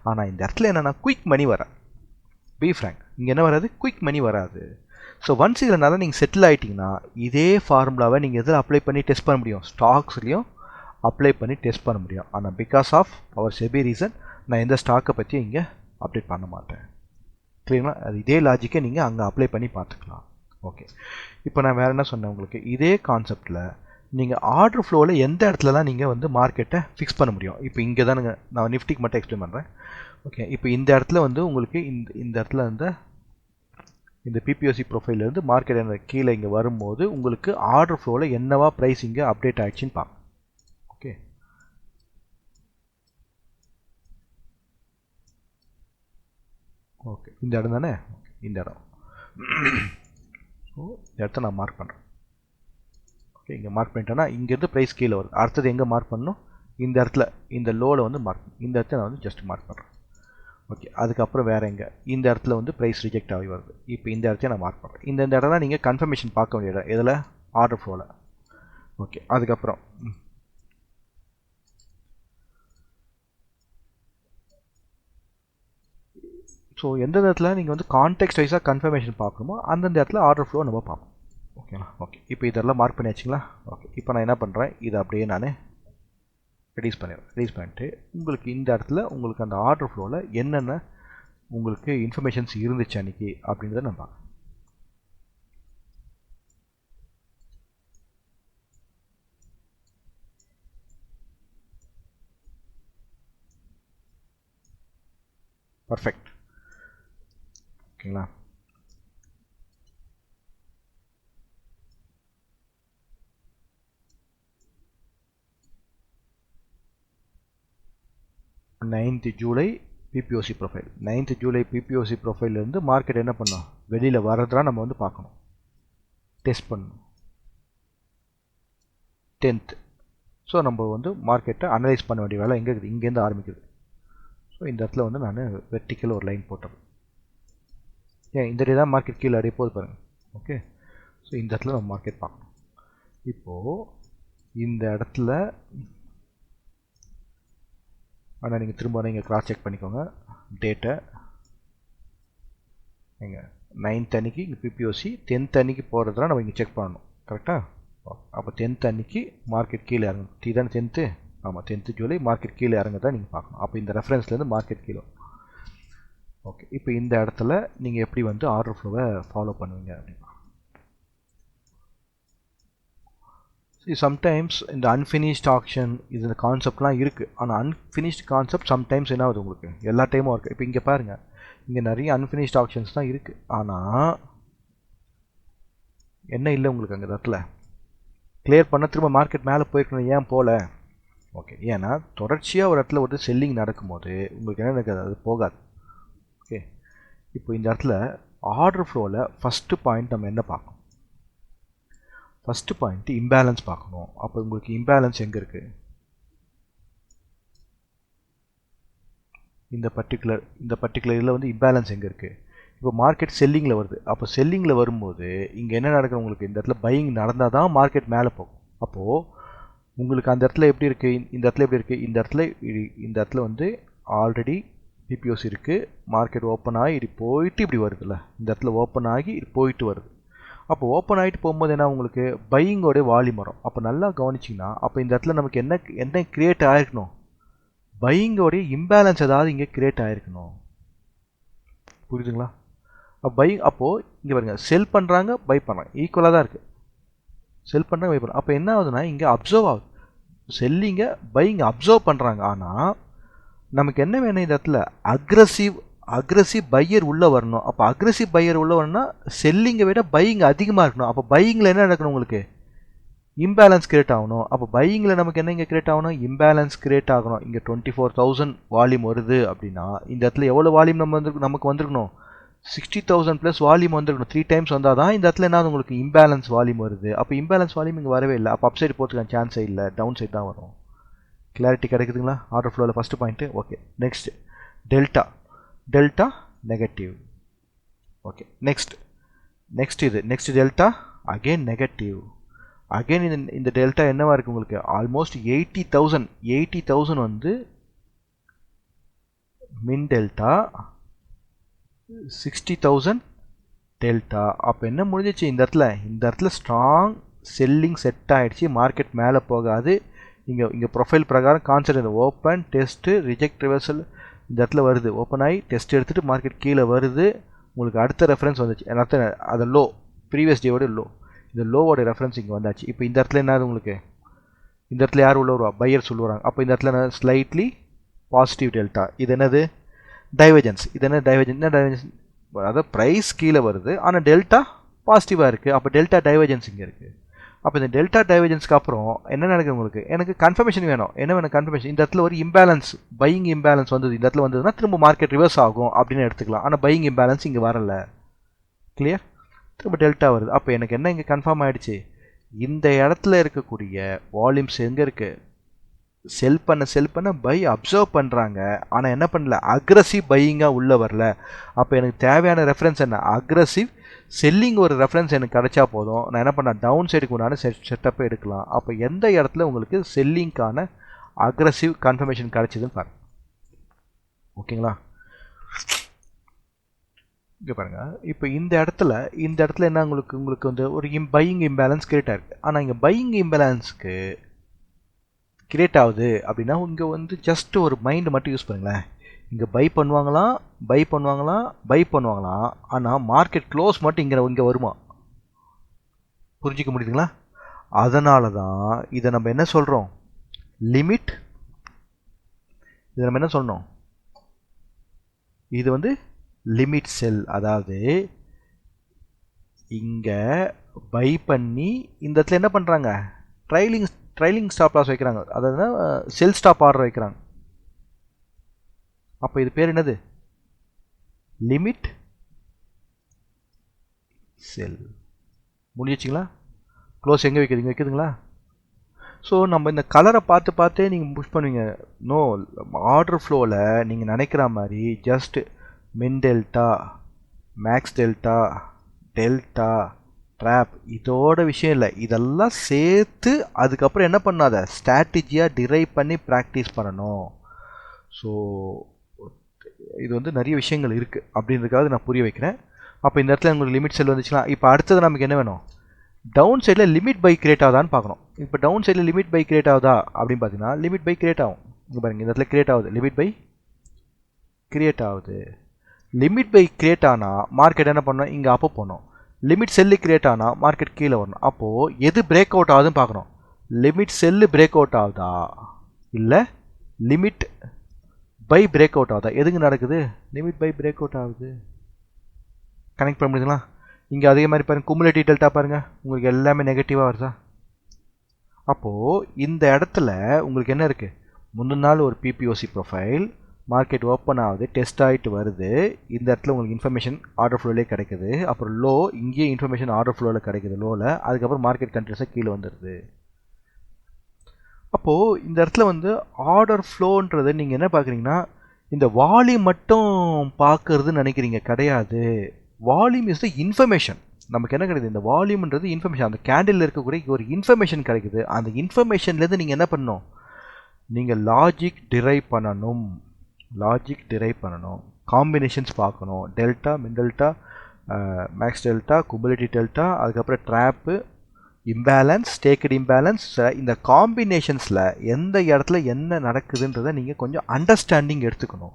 Speaker 1: ஆனால் இந்த இடத்துல என்னென்னா குயிக் மணி வர பி ஃப்ராங்க் இங்கே என்ன வராது, குயிக் மணி வராது. ஸோ ஒன்ஸ் இதில் நல்லா நீங்கள் செட்டில் ஆகிட்டிங்கன்னா இதே ஃபார்முலாவை நீங்கள் எதில் அப்ளை பண்ணி டெஸ்ட் பண்ண முடியும், ஸ்டாக்ஸ்லேயும் அப்ளை பண்ணி டெஸ்ட் பண்ண முடியும். ஆனால் because of our SEBI reason நான் எந்த ஸ்டாக்கை பற்றி இங்கே அப்டேட் பண்ண மாட்டேன். கிளியர்னா? அது இதே லாஜிக்கை நீங்கள் அங்கே அப்ளை பண்ணி பார்த்துக்கலாம். ஓகே, இப்போ நான் வேறு என்ன சொன்னேன் உங்களுக்கு, இதே கான்செப்டில் நீங்கள் ஆர்டர் ஃப்ளோவில் எந்த இடத்துலலாம் நீங்கள் வந்து மார்க்கெட்டை ஃபிக்ஸ் பண்ண முடியும். இப்போ இங்கே தான் நான் நிஃப்டிக்கு மட்டும் எக்ஸ்பிளைன் பண்ணுறேன். ஓகே, இப்போ இந்த இடத்துல வந்து உங்களுக்கு இந்த இடத்துல வந்து இந்த பிபிஓசி ப்ரொஃபைலேருந்து மார்க்கெட் என்ன கீழே இங்கே வரும்போது உங்களுக்கு ஆர்டர் ஃப்ளோவில் என்னவா ப்ரைஸ் இங்கே அப்டேட் ஆகிடுச்சின்னு பார்ப்போம். ஓகே, ஓகே இந்த இடம் தானே, இந்த இடம். ஸோ இந்த இடத்த நான் மார்க் பண்ணுறேன். ஓகே, இங்கே மார்க் பண்ணிட்டேன்னா இங்கேருந்து ப்ரைஸ் கீழே வருது. அடுத்தது எங்கே மார்க் பண்ணணும், இந்த இடத்துல இந்த லோவில் வந்து மார்க் பண்ணணும். இந்த இடத்துல நான் வந்து ஜஸ்ட் மார்க் பண்ணுறேன். ஓகே, அதுக்கப்புறம் வேறு எங்கே இந்த இடத்துல வந்து ப்ரைஸ் ரிஜெக்ட் ஆகி வருது. இப்போ இந்த இடத்தையும் நான் மார்க் பண்ணுறேன். இந்த இடம் தான் நீங்கள் கன்ஃபர்மேஷன் பார்க்க வேண்டிய இடம் இதில் ஆர்டர் ஃப்ளோவில். ஓகே, அதுக்கப்புறம் ஸோ எந்த இடத்துல நீங்கள் வந்து கான்டெக்ஸ்ட் வைஸாக கன்ஃபர்மேஷன் பார்க்கணுமோ அந்தந்த இடத்துல ஆர்டர் ஃப்ளோ நம்ம பார்ப்போம். ஓகேங்களா? ஓகே, இப்போ இதெல்லாம் மார்க் பண்ணியாச்சுங்களா? ஓகே, இப்போ நான் என்ன பண்ணுறேன், இதை அப்படியே நான் ரெடியூஸ் பண்ணிடுறேன். ரெடியூஸ் பண்ணிட்டு உங்களுக்கு இந்த இடத்துல உங்களுக்கு அந்த ஆர்டர் ஃப்ளோவில் என்னென்ன உங்களுக்கு இன்ஃபர்மேஷன்ஸ் இருந்துச்சு அன்றைக்கி அப்படின்றத நான் பார்க்குறேன். பர்ஃபெக்ட். ஓகேங்களா? July BPOC profile 9th July BPOC ப்ரொஃபைல்லேருந்து மார்க்கெட் என்ன பண்ணோம், வெளியில் வர்றதா நம்ம வந்து பார்க்கணும், டெஸ்ட் பண்ணணும். 10th ஸோ நம்ம வந்து மார்க்கெட்டை அனலைஸ் பண்ண வேண்டிய வேலை எங்கே இருக்குது, இங்கேருந்து ஆரம்பிக்குது. ஸோ இந்த இடத்துல வந்து நான் வெர்டிக்கல் ஒரு லைன் போட்டுறேன். ஏன் இந்த டே தான் மார்க்கெட் கீழே அடைய போது பாருங்கள். ஓகே, ஸோ இந்த இடத்துல நம்ம மார்க்கெட் பார்க்கணும். இப்போது இந்த இடத்துல ஆனால் நீங்கள் திரும்ப நீங்கள் கிராஸ் செக் பண்ணிக்கோங்க டேட்டை. எங்கள் 9th அன்னைக்கு இங்கே பிபிஓசி, 10th அன்னைக்கு போகிறதுலாம் நம்ம இங்கே செக் பண்ணணும். கரெக்டாக? அப்போ 10th அன்னைக்கு மார்க்கெட் கீழே இறங்கணும். தானே 10th? ஆமாம், 10th ஜூலை மார்க்கெட் கீழே இறங்கதான் நீங்கள் பார்க்கணும். அப்போ இந்த ரெஃபரன்ஸ்லேருந்து மார்க்கெட் கீழே. ஓகே, இப்போ இந்த இடத்துல நீங்கள் எப்படி வந்து ஆர்டர் ஃப்ளோவை ஃபாலோ பண்ணுவீங்க அப்படின்னா, சம்டைம்ஸ் இந்த அன்ஃபினிஷ்ட் ஆக்ஷன் இந்த கான்செப்ட்லாம் இருக்குது. ஆனால் அன்ஃபினிஷ்ட் கான்செப்ட் சம்டைம்ஸ் என்ன ஆகுது உங்களுக்கு எல்லா டைமும் இருக்குது. இப்போ இங்கே பாருங்கள், இங்கே நிறைய அன்ஃபினிஷ்ட் ஆக்ஷன்ஸ் தான் இருக்குது. ஆனால் என்ன இல்லை உங்களுக்கு அங்கே இடத்துல கிளியர் பண்ண திரும்ப மார்க்கெட் மேலே போயிருக்கணும். ஏன் போகல? ஓகே, ஏன்னா தொடர்ச்சியாக ஒரு இடத்துல ஒரு செல்லிங் நடக்கும்போது உங்களுக்கு என்ன நடக்காது, அது போகாது. ஓகே, இப்போ இந்த இடத்துல ஆர்டர் ஃப்ளோவில் ஃபஸ்ட்டு பாயிண்ட் நம்ம என்ன பார்க்கணும், ஃபஸ்ட்டு பாயிண்ட்டு இம்பேலன்ஸ் பார்க்கணும். அப்போ உங்களுக்கு இம்பேலன்ஸ் எங்கே இருக்குது, இந்த பர்டிகுலர் இதில் வந்து இம்பேலன்ஸ் எங்கே இருக்குது. இப்போ மார்க்கெட் செல்லிங்கில் வருது. அப்போ செல்லிங்கில் வரும்போது இங்கே என்ன நடக்குது, உங்களுக்கு இந்த இடத்துல பையிங் நடந்தால் தான் மார்க்கெட் மேலே போகும். அப்போது உங்களுக்கு அந்த இடத்துல எப்படி இருக்குது, இந்த இடத்துல எப்படி இருக்குது, இந்த இடத்துல வந்து ஆல்ரெடி பிபிஓசி இருக்குது. மார்க்கெட் ஓப்பன் ஆகி இது போயிட்டு இப்படி வருதுல்ல, இந்த இடத்துல ஓப்பன் ஆகி இது போயிட்டு வருது. அப்போ ஓப்பன் ஆகிட்டு போகும்போது என்ன உங்களுக்கு பையிங்கோடைய வால்யூம் வரும். அப்போ நல்லா கவனிச்சிங்கன்னா அப்போ இந்த இடத்துல நமக்கு என்ன கிரியேட் ஆகிருக்கணும், பையிங்கோடைய இம்பேலன்ஸ் ஏதாவது இங்கே கிரியேட் ஆகிருக்கணும். புரியுதுங்களா? பையிங் அப்போது இங்கே பாருங்க, செல் பண்ணுறாங்க பை பண்ணுறாங்க, ஈக்குவலாக தான் இருக்குது. செல் பண்ணுறாங்க பை பண்ணுறாங்க. அப்போ என்ன ஆகுதுன்னா இங்கே அப்சர்வ் ஆகுது, செல்லிங்க பையிங் அப்சர்வ் பண்ணுறாங்க. ஆனால் நமக்கு என்ன வேணும், இந்த இடத்துல அக்ரெசிவ் பையர் உள்ளே வரணும். அப்போ அக்ரெசிவ் பையர் உள்ளே வரணும்னா செல்லிங்கை விட பையிங் அதிகமாக இருக்கணும். அப்போ பையிங்கில் என்ன நடக்கணும், உங்களுக்கு இம்பேலன்ஸ் கிரியேட் ஆகணும். அப்போ பையிங்கில் நமக்கு என்ன இங்கே கிரியேட் ஆகணும், இம்பேலன்ஸ் கிரியேட் ஆகணும். இங்கே 24,000 வால்யூம் வருது அப்படின்னா இந்த இடத்துல எவ்வளோ வால்யூம் நமக்கு வந்திருக்கணும், 60,000 ப்ளஸ் வால்யூம் வந்துருக்கணும். 3 டைம்ஸ் வந்தால் தான் இந்த இடத்துல என்ன உங்களுக்கு இம்பேலன்ஸ் வால்யூம் வருது. அப்போ இம்பேலன்ஸ் வால்யூம் இங்கே வரவே இல்லை. அப்போ அப் சைடு போகிறதுக்கான சான்ஸே இல்லை, டவுன் சைடு தான் வரும். கிளாரிட்டி கிடைக்குதுங்களா? ஆர்டர் ஃப்ளோவில் first point. Okay, next delta. Delta negative. Okay, next இது next delta again negative. Again இந்த டெல்டா என்னவா இருக்குது உங்களுக்கு? ஆல்மோஸ்ட் 80,000 வந்து மின் டெல்டா, 60,000 டெல்டா. அப்போ என்ன முடிஞ்சிச்சு இந்த இடத்துல ஸ்ட்ராங் செல்லிங் செட் ஆகிடுச்சு. மார்க்கெட் மேலே போகாது. இங்கே ப்ரொஃபைல் பிரகாரம் கான்செப்ட் இந்த ஓப்பன் டெஸ்ட்டு ரிஜெக்ட் ரிவர்சல் இந்த இடத்துல வருது. ஓப்பன் ஆகி டெஸ்ட் எடுத்துகிட்டு மார்க்கெட் கீழே வருது. உங்களுக்கு அடுத்த ரெஃபரன்ஸ் வந்துச்சு. அர்த்தம் அது லோ, ப்ரீவியஸ் டேவோட லோ. இந்த லோவோட ரெஃபரன்ஸ் இங்கே வந்தாச்சு. இப்போ இந்த இடத்துல என்னது உங்களுக்கு? இந்த இடத்துல யார் உள்ள வருவா? பையர் சொல்லுவாங்க. அப்போ இந்த இடத்துல என்ன? Slightly positive delta. இது என்னது? டைவர்ஜென்ஸ். இது என்ன டைவர்ஜென்ஸ்? என்ன டைவர்ஜென்ஸ்? அதாவது ப்ரைஸ் கீழே வருது ஆனால் டெல்டா பாசிட்டிவாக இருக்குது. அப்போ டெல்டா டைவர்ஜென்ஸ் இங்கே இருக்குது. அப்போ இந்த டெல்டா டைவர்ஜென்ஸ்க்கு அப்புறம் என்ன நடக்குது உங்களுக்கு? எனக்கு கன்ஃபர்மேஷன் வேணும். என்ன வேணும்? கன்ஃபர்மேஷன். இந்த இடத்துல ஒரு இம்பேலன்ஸ், பையிங் இம்பேலன்ஸ் வந்தது. இந்த இடத்துல வந்ததுன்னா திரும்ப மார்க்கெட் ரிவர்ஸ் ஆகும் அப்படின்னு எடுத்துக்கலாம். ஆனால் பையிங் இம்பேலன்ஸ் இங்கே வரல. கிளியர்? திரும்ப டெல்டா வருது. அப்போ எனக்கு என்ன இங்கே கன்ஃபார்ம் ஆகிடுச்சு? இந்த இடத்துல இருக்கக்கூடிய வால்யூம்ஸ் எங்கே இருக்குது? செல் பண்ண பை அப்சர்வ் பண்ணுறாங்க. ஆனால் என்ன பண்ணல? அக்ரஸிவ் பையிங்காக உள்ளே வரல. அப்போ எனக்கு தேவையான ரெஃபரன்ஸ் என்ன? அக்ரஸிவ் செல்லிங் ஒரு ரெஃபரன்ஸ் எனக்கு கிடைச்சா போதும். நான் என்ன பண்ணேன்? டவுன் சைடுக்கு உண்டான செட்டப்பை எடுக்கலாம். அப்போ எந்த இடத்துல உங்களுக்கு செல்லிங்கான அக்ரஸிவ் கன்ஃபர்மேஷன் கிடைச்சதுன்னு பாருங்கள். ஓகேங்களா? இங்கே பாருங்கள். இப்போ இந்த இடத்துல என்ன உங்களுக்கு வந்து ஒரு பையிங் இம்பேலன்ஸ் கிரியேட் ஆகிருக்கு. ஆனால் இங்கே பையிங் இம்பேலன்ஸ்க்கு கிரியேட் ஆகுது அப்படின்னா இங்கே வந்து ஜஸ்ட் ஒரு மைண்டு மட்டும் யூஸ் பண்ணுங்களேன். இங்கே பை பண்ணுவாங்களாம். ஆனால் மார்க்கெட் க்ளோஸ் மட்டும் இங்கே வருமா? புரிஞ்சிக்க முடியுதுங்களா? அதனால தான் இதை நம்ம என்ன சொல்கிறோம்? லிமிட். இதை நம்ம என்ன சொல்லணும்? இது வந்து லிமிட் செல். அதாவது இங்கே பை பண்ணி இந்த இடத்துல என்ன பண்ணுறாங்க? ட்ரைலிங் ஸ்டாப் லாஸ் வைக்கிறாங்க. அதாவது செல் ஸ்டாப் ஆர்டர் வைக்கிறாங்க. அப்போ இது பேர் என்னது? லிமிட் செல். முடிஞ்சிச்சிங்களா? க்ளோஸ் எங்கே வைக்கிறீங்க? வைக்குதுங்களா? ஸோ நம்ம இந்த கலரை பார்த்தே நீங்கள் புஷ் பண்ணுவீங்க. நோ, ஆர்டர் ஃப்ளோவில் நீங்கள் நினைக்கிற மாதிரி just min delta, max delta, delta, drop இதோட விஷயம் இல்லை. இதெல்லாம் சேர்த்து அதுக்கப்புறம் என்ன பண்ணாத? ஸ்ட்ராட்டஜியாக டிரைவ் பண்ணி ப்ராக்டிஸ் பண்ணணும். ஸோ இது வந்து நிறைய விஷயங்கள் இருக்குது அப்படின்றதுக்காக நான் புரிய வைக்கிறேன். அப்போ இந்த இடத்துல உங்களுக்கு லிமிட் செல் வந்துச்சுன்னா இப்போ அடுத்தது நமக்கு என்ன வேணும்? டவுன் சைடில் லிமிட் பை கிரியேட் ஆகுதான்னு பார்க்கணும். இப்போ டவுன் சைடில் லிமிட் பை கிரியேட் ஆகுதா அப்படின்னு பார்த்தீங்கன்னா லிமிட் பை கிரியேட் ஆகும். இங்கே பாருங்கள், இந்த இடத்துல கிரியேட் ஆகுது. லிமிட் பை கிரியேட் ஆகுது. லிமிட் பை கிரியேட் ஆனால் மார்க்கெட் என்ன பண்ணணும்? இங்கே அப்போ போகணும். லிமிட் செல்லு கிரியேட் ஆனால் மார்க்கெட் கீழே வரணும். அப்போது எது பிரேக் அவுட் ஆகுதுன்னு பார்க்கணும். லிமிட் செல்லு பிரேக் அவுட் ஆகுதா இல்லை லிமிட் பை பிரேக் அவுட் ஆகுதா? எதுங்க நடக்குது? லிமிட் பை பிரேக் அவுட் ஆகுது. கனெக்ட் பண்ண முடியுதுங்களா? இங்கே அதே மாதிரி பாருங்கள், குமுலேட்டிவ் டெல்டா பாருங்கள், உங்களுக்கு எல்லாமே நெகட்டிவாக வருதா? அப்போது இந்த இடத்துல உங்களுக்கு என்ன இருக்குது? முந்தின நாள் ஒரு பிபிஓசி ப்ரொஃபைல், மார்க்கெட் ஓப்பன் ஆகுது, டெஸ்ட் ஆகிட்டு வருது. இந்த இடத்துல உங்களுக்கு இன்ஃபர்மேஷன் ஆர்டர் ஃப்ளோவிலே கிடைக்குது. அப்புறம் லோ, இங்கேயே இன்ஃபர்மேஷன் ஆர்டர் ஃப்ளோவில் கிடைக்குது லோவில். அதுக்கப்புறம் மார்க்கெட் கண்டினியூஸாக கீழே வந்துடுது. அப்போது இந்த இடத்துல வந்து ஆர்டர் ஃப்ளோன்றது நீங்கள் என்ன பார்க்குறீங்கன்னா இந்த வால்யூம் மட்டும் பார்க்கறதுன்னு நினைக்கிறீங்க. கிடையாது. Volume is the information. நமக்கு என்ன கிடைக்குது? இந்த வால்யூம்ன்றது இன்ஃபர்மேஷன். அந்த கேண்டில் இருக்கக்கூடிய ஒரு இன்ஃபர்மேஷன் கிடைக்குது. அந்த இன்ஃபர்மேஷன்லேருந்து நீங்கள் என்ன பண்ணணும்? நீங்கள் லாஜிக் டிரைவ் பண்ணணும். காம்பினேஷன்ஸ் பார்க்கணும். Delta, min delta, max delta, cumulative delta, அதுக்கப்புறம் ட்ராப்பு, இம்பேலன்ஸ், டேக்கட் இம்பேலன்ஸ். இந்த காம்பினேஷன்ஸில் எந்த இடத்துல என்ன நடக்குதுன்றதை நீங்கள் கொஞ்சம் அண்டர்ஸ்டாண்டிங் எடுத்துக்கணும்.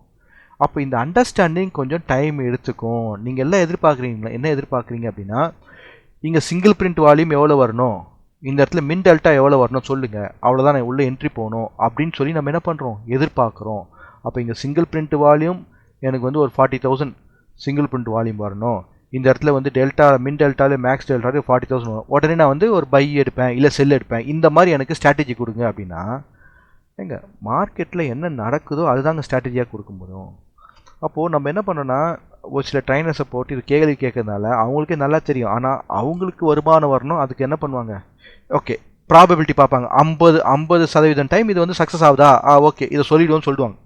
Speaker 1: அப்போ இந்த அண்டர்ஸ்டாண்டிங் கொஞ்சம் டைம் எடுத்துக்கும். நீங்கள் எல்லாம் எதிர்பார்க்குறீங்களா? என்ன எதிர்பார்க்குறீங்க அப்படின்னா இங்கே சிங்கிள் பிரிண்ட் வால்யூம் எவ்வளோ வரணும், இந்த இடத்துல மின் டெல்டா எவ்வளோ வரணும் சொல்லுங்கள், அவ்வளோதான் நான் உள்ளே என்ட்ரி போகணும் அப்படின்னு சொல்லி நம்ம என்ன பண்ணுறோம்? எதிர்பார்க்குறோம். அப்போ இங்கே சிங்கிள் பிரிண்ட் வால்யூம் எனக்கு வந்து ஒரு 40,000 சிங்கிள் பிரிண்ட் வால்யூம் வரணும். இந்த இடத்துல வந்து டெல்டா, மின் டெல்டாவில் மேக்ஸ் டெல்டாவில் 40,000 வரும். உடனே நான் வந்து ஒரு பை எடுப்பேன், இல்லை செல் எடுப்பேன். இந்த மாதிரி எனக்கு ஸ்ட்ராட்டஜி கொடுங்க அப்படின்னா எங்க மார்க்கெட்டில் என்ன நடக்குதோ அதுதாங்க ஸ்ட்ராட்டஜியாக கொடுக்க முடியும். அப்போது நம்ம என்ன பண்ணோன்னா ஒரு சில ட்ரைனர்ஸை போட்டு இது கேள்வி கேட்கறதுனால அவங்களுக்கே நல்லா தெரியும். ஆனால் அவங்களுக்கு வருமானம் வரணும், அதுக்கு என்ன பண்ணுவாங்க, ஓகே ப்ராபபிலிட்டி பார்ப்பாங்க. 50% டைம் இது வந்து சக்ஸஸ் ஆகுதா, ஓகே இதை சொல்லிவிடுவோன்னு சொல்லிடுவாங்க.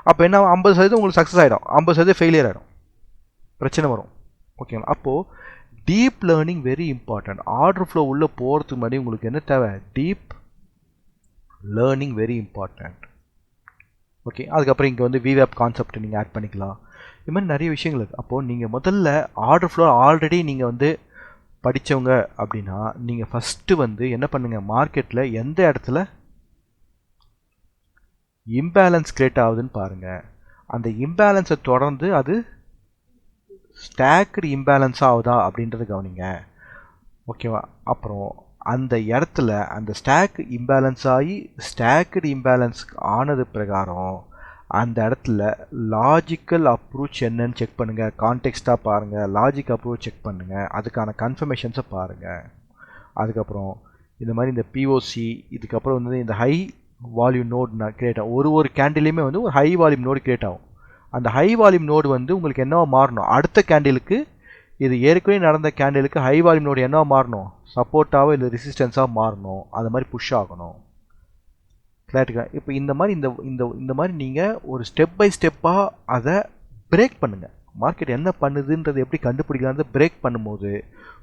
Speaker 1: அப்போ என்ன 50% உங்களுக்கு சக்ஸஸ் ஆகிடும், 50% ஃபெயிலியர் ஆகிடும், பிரச்சனை வரும். ஓகேங்களா? அப்போது deep learning very important. Order flow உள்ளே போகிறதுக்கு முன்னாடி உங்களுக்கு என்ன தேவை, deep learning very important. Okay, அதுக்கப்புறம் இங்கே வந்து விவேப் கான்செப்ட் நீங்கள் ஆட் பண்ணிக்கலாம். இது மாதிரி நிறைய விஷயங்கள் இருக்குது. அப்போது நீங்கள் முதல்ல ஆர்டர் ஃப்ளோ ஆல்ரெடி நீங்கள் வந்து படித்தவங்க அப்படின்னா நீங்கள் ஃபஸ்ட்டு வந்து என்ன பண்ணுங்கள், மார்க்கெட்டில் எந்த இடத்துல இம்பேலன்ஸ் கிரியேட் ஆகுதுன்னு பாருங்கள். அந்த இம்பேலன்ஸை தொடர்ந்து அது ஸ்டாக்டு இம்பேலன்ஸ் ஆகுதா அப்படின்றத கவனிங்க. ஓகேவா? அப்புறம் அந்த இடத்துல அந்த ஸ்டாக் இம்பேலன்ஸ் ஆகி ஸ்டாக்டு இம்பேலன்ஸ் ஆனது பிரகாரம் அந்த இடத்துல லாஜிக்கல் அப்ரோச் என்னன்னு செக் பண்ணுங்கள். கான்டெக்ஸ்டாக பாருங்கள், லாஜிக் அப்ரோச் செக் பண்ணுங்கள், அதுக்கான கன்ஃபர்மேஷன்ஸை பாருங்கள். அதுக்கப்புறம் இந்த மாதிரி இந்த பிஓசி, இதுக்கப்புறம் வந்து இந்த ஹை வால்யூம் நோட் கிரியேட் ஆகும். ஒரு கேண்டிலையுமே வந்து ஒரு ஹை வால்யூம் நோடு கிரியேட் ஆகும். அந்த ஹை வால்யூம் நோடு வந்து உங்களுக்கு என்னவா மாறணும், அடுத்த கேண்டிலுக்கு, இது ஏற்கனவே நடந்த கேண்டிலுக்கு ஹை வால்யூம் நோடு என்னவா மாறணும், சப்போர்ட்டாவோ இல்லை ரெசிஸ்டன்ஸாக மாறணும், அது மாதிரி புஷ் ஆகணும். கிளாரிட்டிக்கா? இப்போ இந்த மாதிரி இந்த மாதிரி நீங்கள் ஒரு ஸ்டெப் பை ஸ்டெப்பாக அதை பிரேக் பண்ணுங்கள். மார்க்கெட் என்ன பண்ணுதுன்றது எப்படி கண்டுபிடிக்கலான்றது பிரேக் பண்ணும்போது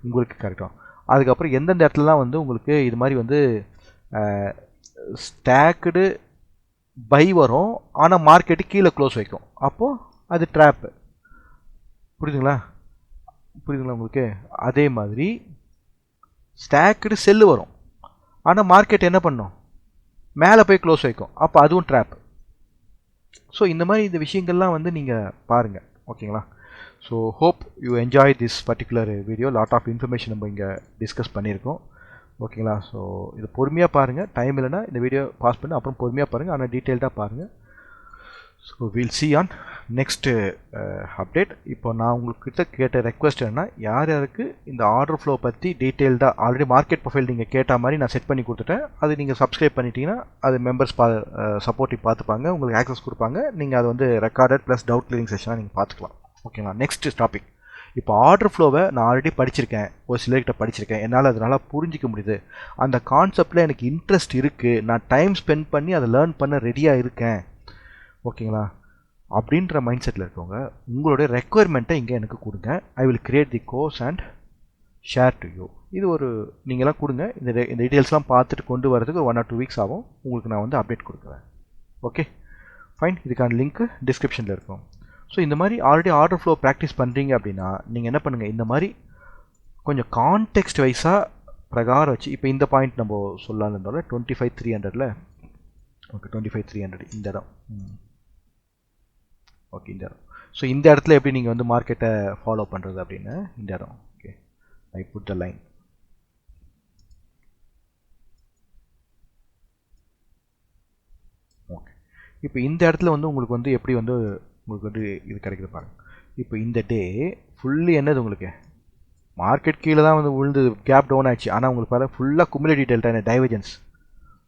Speaker 1: உங்களுக்கு கரெக்டாகும். அதுக்கப்புறம் எந்தெந்த இடத்துலலாம் வந்து உங்களுக்கு இது மாதிரி வந்து ஸ்டாக்டு பை வரும், ஆனால் மார்க்கெட்டு கீழே க்ளோஸ் வைக்கும், அப்போது அது ட்ராப்பு. புரியுதுங்களா உங்களுக்கு? அதே மாதிரி ஸ்டாக்டு செல்லு வரும், ஆனால் மார்க்கெட் என்ன பண்ணும், மேலே போய் க்ளோஸ் வைக்கும், அப்போ அதுவும் ட்ராப். ஸோ இந்த மாதிரி இந்த விஷயங்கள்லாம் வந்து நீங்கள் பாருங்கள். ஓகேங்களா? So hope you enjoy this particular video. Lot of information நம்ம இங்கே டிஸ்கஸ் பண்ணியிருக்கோம். ஓகேங்களா? ஸோ இது பொறுமையாக பாருங்கள். டைம் இல்லைனா இந்த வீடியோ பாஸ் பண்ணி அப்புறம் பொறுமையாக பாருங்கள், ஆனால் டீட்டெயில்டாக பாருங்கள். So will see on next update. இப்போ நான் உங்கள்கிட்ட கேட்ட ரெக்வஸ்ட் என்னன்னா, யார் யாருக்கு இந்த ஆர்டர் ஃப்ளோ பற்றி டீட்டெயில்டாக ஆல்ரெடி மார்க்கெட் ப்ரொஃபைல் நீங்கள் கேட்ட மாதிரி நான் செட் பண்ணி கொடுத்துட்டேன். அது நீங்கள் சப்ஸ்கிரைப் பண்ணிட்டீங்கன்னா அது மெம்பர்ஸ் சப்போர்ட்டிவ் பார்த்துப்பாங்க, உங்களுக்கு ஆக்சஸ் கொடுப்பாங்க. நீங்கள் அது வந்து ரெக்கார்டட் ப்ளஸ் டவுட் கிளியரிங் செஷனாக நீங்கள் பார்த்துக்கலாம். ஓகேங்களா? Next topic. இப்போ ஆர்டர் ஃப்ளோவை நான் ஆல்ரெடி படிச்சிருக்கேன், ஒரு சிலர்கிட்ட படிச்சிருக்கேன், என்னால் அதனால் புரிஞ்சிக்க முடியுது, அந்த கான்செப்டில் எனக்கு இன்ட்ரெஸ்ட் இருக்குது, நான் டைம் ஸ்பெண்ட் பண்ணி அதை லேர்ன் பண்ண ரெடியாக இருக்கேன். ஓகேங்களா? அப்படின்ற மைண்ட் செட்டில் இருக்கவங்க உங்களுடைய ரெக்குயர்மெண்ட்டை இங்கே எனக்கு கொடுங்க. I will create the course and share to you. இது ஒரு நீங்களாம் கொடுங்க. இந்த டீட்டெயில்ஸ்லாம் பார்த்துட்டு கொண்டு வரதுக்கு 1 or 2 weeks ஆகும். உங்களுக்கு நான் வந்து அப்டேட் கொடுக்குறேன். Okay fine. இதுக்கான லிங்க்கு டிஸ்கிரிப்ஷனில் இருக்கும். ஸோ இந்த மாதிரி ஆல்ரெடி ஆர்டர் ஃப்ளோ ப்ராக்டிஸ் பண்ணுறீங்க அப்படின்னா நீங்கள் என்ன பண்ணுங்கள், இந்த மாதிரி கொஞ்சம் கான்டெக்ஸ்ட் வைஸாக பிரகாரம் வச்சு, இப்போ இந்த பாயிண்ட் நம்ம சொல்லலாம்னு இருந்தாலும் 25,300ல், ஓகே 25,300 இந்த இடம், ஓகே இந்த இடம். ஸோ இந்த இடத்துல எப்படி நீங்கள் வந்து மார்க்கெட்டை ஃபாலோ பண்ணுறது அப்படின்னு இந்த இடம். Okay, I put the line. Okay, இப்போ இந்த இடத்துல வந்து உங்களுக்கு வந்து எப்படி வந்து உங்களுக்கு வந்து இது கிடைக்குது பாருங்க. இப்போ இந்த டே ஃபுல்லி என்னது, உங்களுக்கு மார்க்கெட் கீழே தான் வந்து விழுந்து கேப் டவுன் ஆச்சு, ஆனால் உங்களுக்கு பாருங்கள் ஃபுல்லாக குமுலேட்டிவ் டெல்டா டைவர்ஜென்ஸ்.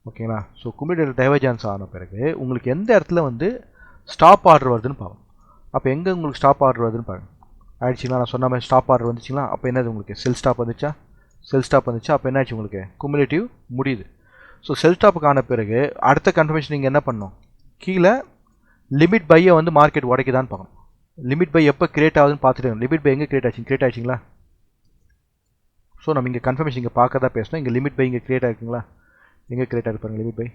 Speaker 1: ஓகேங்களா? ஸோ குமுலேட்டிவ் டைவர்ஜென்ஸ் ஆன பிறகு உங்களுக்கு எந்த இடத்துல வந்து ஸ்டாப் ஆர்டர் வருதுன்னு பார்க்கணும். அப்போ எங்கே உங்களுக்கு ஸ்டாப் ஆர்டர் வருதுன்னு பாருங்கள். ஆயிடுச்சுங்களா? நான் சொன்ன மாதிரி ஸ்டாப் ஆர்டர் வந்துச்சுங்களா? அப்போ என்னது உங்களுக்கு செல் ஸ்டாப் வந்துச்சா? செல் ஸ்டாப் வந்துச்சா? அப்போ என்ன ஆச்சு உங்களுக்கு குமுலேட்டிவ் முடியுது. ஸோ செல் ஸ்டாப்புக்கு ஆன பிறகு அடுத்த கன்ஃபர்மேஷன் நீங்கள் என்ன பண்ணணும், கீழே லிமிட் பையை வந்து மார்க்கெட் உடைக்குதான்னு பார்க்கணும். லிமிட் பை எப்போ கிரியேட் ஆகுதுன்னு பார்த்துட்டு, லிமிட் பை எங்கே கிரியேட் ஆச்சு, கிரியேட் ஆச்சுங்களா? ஸோ நம்ம இங்கே கன்ஃபர்மேஷன் இங்கே பார்க்க தான் பேசணும். இங்கே லிமிட் பை இங்கே கிரியேட் ஆகிருக்குங்களா? எங்கே கிரியேட் ஆகிருக்கு பாருங்கள் லிமிட் பை.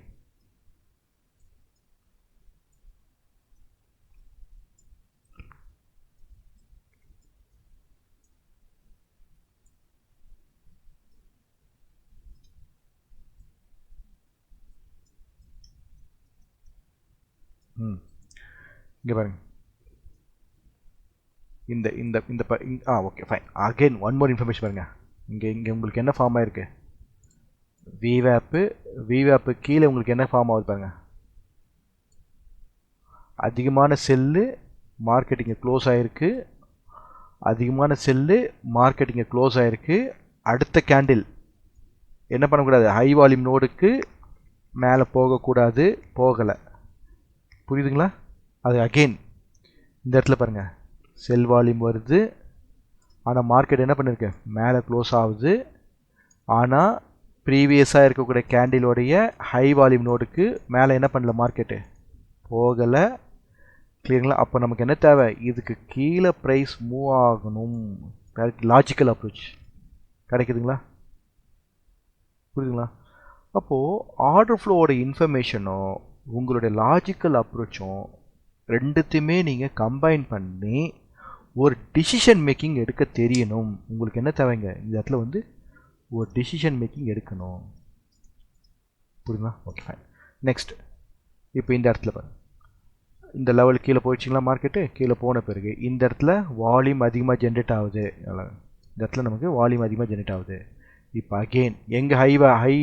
Speaker 1: இங்கே பாருங்க, இந்த இந்த இந்த okay fine. Again one more information பாருங்க. இங்கே உங்களுக்கு என்ன ஃபார்ம் ஆயிருக்கு, விவேப்பு கீழே உங்களுக்கு என்ன ஃபார்ம் ஆகுது பாருங்க, அதிகமான செல்லு மார்க்கெட் இங்கே க்ளோஸ் ஆகிருக்கு, அதிகமான செல்லு மார்க்கெட் இங்கே க்ளோஸ் ஆகிருக்கு. அடுத்த கேண்டில் என்ன பண்ணக்கூடாது, ஹை வால்யூம் நோடுக்கு மேலே போகக்கூடாது, போகலை. புரியுதுங்களா? அது அகெயின் இந்த இடத்துல பாருங்கள் செல் வால்யூம் வருது. ஆனால் மார்க்கெட் என்ன பண்ணிருக்கு, மேலே க்ளோஸ் ஆகுது. ஆனால் ப்ரீவியஸாக இருக்கக்கூடிய கேண்டிலோடைய ஹை வால்யூம் நோடுக்கு மேலே என்ன பண்ணல, மார்க்கெட்டு போகலை. கிளியருங்களா? அப்போ நமக்கு என்ன தேவை, இதுக்கு கீழே ப்ரைஸ் மூவ் ஆகணும். கரெக்ட், லாஜிக்கல் அப்ரோச் கிடைக்குதுங்களா? புரியுதுங்களா? அப்போது ஆர்டர் ஃப்ளோவோட இன்ஃபர்மேஷனும் உங்களுடைய லாஜிக்கல் அப்ரோச்சும் ரெண்டுத்தையுமே நீங்கள் கம்பைன் பண்ணி ஒரு டிசிஷன் மேக்கிங் எடுக்க தெரியணும். உங்களுக்கு என்ன தேவைங்க, இந்த இடத்துல வந்து ஒரு டிசிஷன் மேக்கிங் எடுக்கணும். புரியுதுங்களா? Okay fine. நெக்ஸ்ட், இப்போ இந்த இடத்துல பாருங்க, இந்த லெவல் கீழே போயிடுச்சிங்களா, மார்க்கெட்டு கீழே போன பிறகு இந்த இடத்துல வால்யூம் அதிகமாக ஜென்ரேட் ஆகுது. இந்த இடத்துல நமக்கு வால்யூம் அதிகமாக ஜென்ரேட் ஆகுது. இப்போ அகெயின் எங்கள் ஹை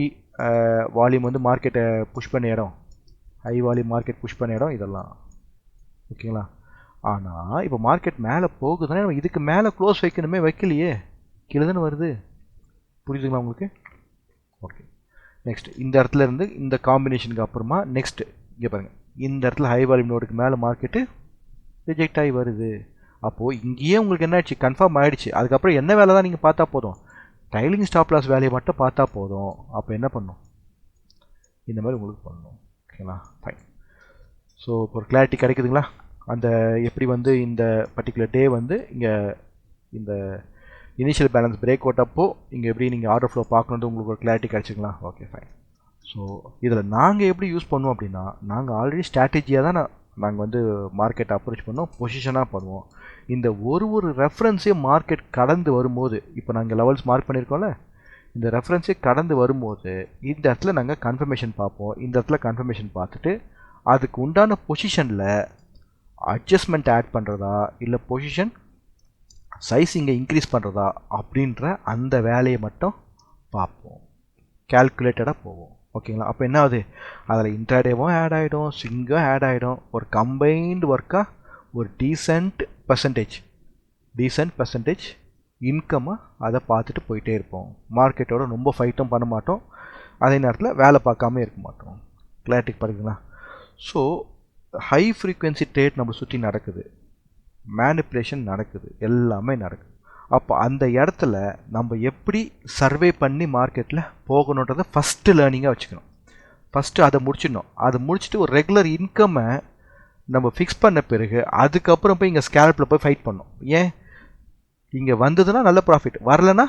Speaker 1: வால்யூம் வந்து மார்க்கெட்டை புஷ் பண்ண இடம், ஹை வால்யூம் மார்க்கெட் புஷ் பண்ண இடம் இதெல்லாம். ஓகேங்களா? ஆனால் இப்போ மார்க்கெட் மேலே போகுதுன்னா நம்ம இதுக்கு மேலே க்ளோஸ் வைக்கணுமே, வைக்கலையே, கீழே தானே வருது. புரியுதுங்களா உங்களுக்கு? ஓகே. நெக்ஸ்ட், இந்த இடத்துல இருந்து இந்த காம்பினேஷனுக்கு அப்புறமா நெக்ஸ்ட்டு இங்கே பாருங்கள், இந்த இடத்துல ஹை வால்யூம் நோடுக்கு மேலே மார்க்கெட்டு ரிஜெக்ட் ஆகி வருது. அப்போது இங்கேயே உங்களுக்கு என்ன ஆயிடுச்சு, கன்ஃபார்ம் ஆகிடுச்சு. அதுக்கப்புறம் என்ன வேலை தான் நீங்கள் பார்த்தா போதும், ட்ரைலிங் ஸ்டாப் லாஸ் வேலையை மட்டும் பார்த்தா போதும். அப்போ என்ன பண்ணும், இந்த மாதிரி உங்களுக்கு பண்ணணும். ஓகேங்களா? ஃபைன். ஸோ இப்போ ஒரு கிளாரிட்டி கிடைக்குதுங்களா? அந்த எப்படி வந்து இந்த பர்டிகுலர் டே வந்து இங்கே இந்த இனிஷியல் பேலன்ஸ் பிரேக் அவுட் அப்போ இங்கே எப்படி நீங்கள் ஆர்டர் ஃப்ளோ பார்க்கணுன்றது உங்களுக்கு ஒரு கிளாரிட்டி கிடச்சிங்களா? Okay fine. ஸோ இதில் நாங்கள் எப்படி யூஸ் பண்ணுவோம் அப்படின்னா, நாங்கள் ஆல்ரெடி ஸ்ட்ராட்டஜியாக தான் நாங்கள் வந்து மார்க்கெட் அப்ரோச் பண்ணுவோம், பொசிஷனாக பண்ணுவோம். இந்த ஒரு ரெஃபரன்ஸே மார்க்கெட் கடந்து வரும்போது, இப்போ நாங்கள் லெவல்ஸ் மார்க் பண்ணியிருக்கோம்ல, இந்த ரெஃபரன்ஸே கடந்து வரும்போது இந்த இடத்துல நாங்கள் கன்ஃபர்மேஷன் பார்ப்போம். இந்த இடத்துல கன்ஃபர்மேஷன் பார்த்துட்டு அதுக்கு உண்டான பொசிஷனில் அட்ஜஸ்ட்மெண்ட் ஆட் பண்ணுறதா இல்லை பொசிஷன் சைஸ் இங்கே இன்க்ரீஸ் பண்ணுறதா அப்படின்ற அந்த வேலையை மட்டும் பார்ப்போம். கேல்குலேட்டடாக போவோம். ஓகேங்களா? அப்போ என்ன ஆகுது, அதில் இன்ட்ராடேவும் ஆட் ஆகிடும், ஸ்விங்கும் ஆட் ஆகிடும். ஒரு கம்பைன்டு ஒர்க்காக ஒரு டீசென்ட் பர்சன்டேஜ் இன்கம்மாக அதை பார்த்துட்டு போயிட்டே இருப்போம். மார்க்கெட்டோட ரொம்ப ஃபைட்டும் பண்ண மாட்டோம், அதே நேரத்தில் வேலை பார்க்காம இருக்க மாட்டோம். கிளாரிட்டிக்கு பாருங்களா? ஸோ ஹை ஃப்ரீக்வன்சி ட்ரேட் நம்ம சுற்றி நடக்குது, மேனிப்புலேஷன் நடக்குது, எல்லாமே நடக்குது. அப்போ அந்த இடத்துல நம்ம எப்படி சர்வே பண்ணி மார்க்கெட்டில் போகணுன்றதை ஃபஸ்ட்டு லேர்னிங்காக வச்சுக்கணும். ஃபஸ்ட்டு அதை முடிச்சிடணும். அதை முடிச்சுட்டு ஒரு ரெகுலர் இன்கம்மை நம்ம ஃபிக்ஸ் பண்ண பிறகு அதுக்கப்புறம் போய் இங்கே ஸ்கேல்பில் போய் ஃபைட் பண்ணணும். ஏன், இங்கே வந்ததுன்னா நல்ல ப்ராஃபிட், வரலன்னா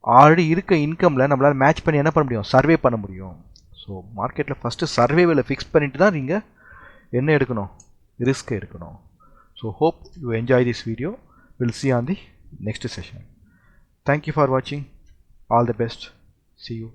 Speaker 1: ஆல்ரெடி இருக்க இன்கமில் நம்மளால் மேட்ச் பண்ணி என்ன பண்ண முடியும், சர்வே பண்ண முடியும். ஸோ மார்க்கெட்டில் ஃபஸ்ட்டு சர்வேவில் ஃபிக்ஸ் பண்ணிவிட்டு தான் நீங்கள் என்ன எடுக்கணும், ரிஸ்க் எடுக்கணும். So hope you enjoy this video. We'll see you on the next session. Thank you for watching. All the best. See you.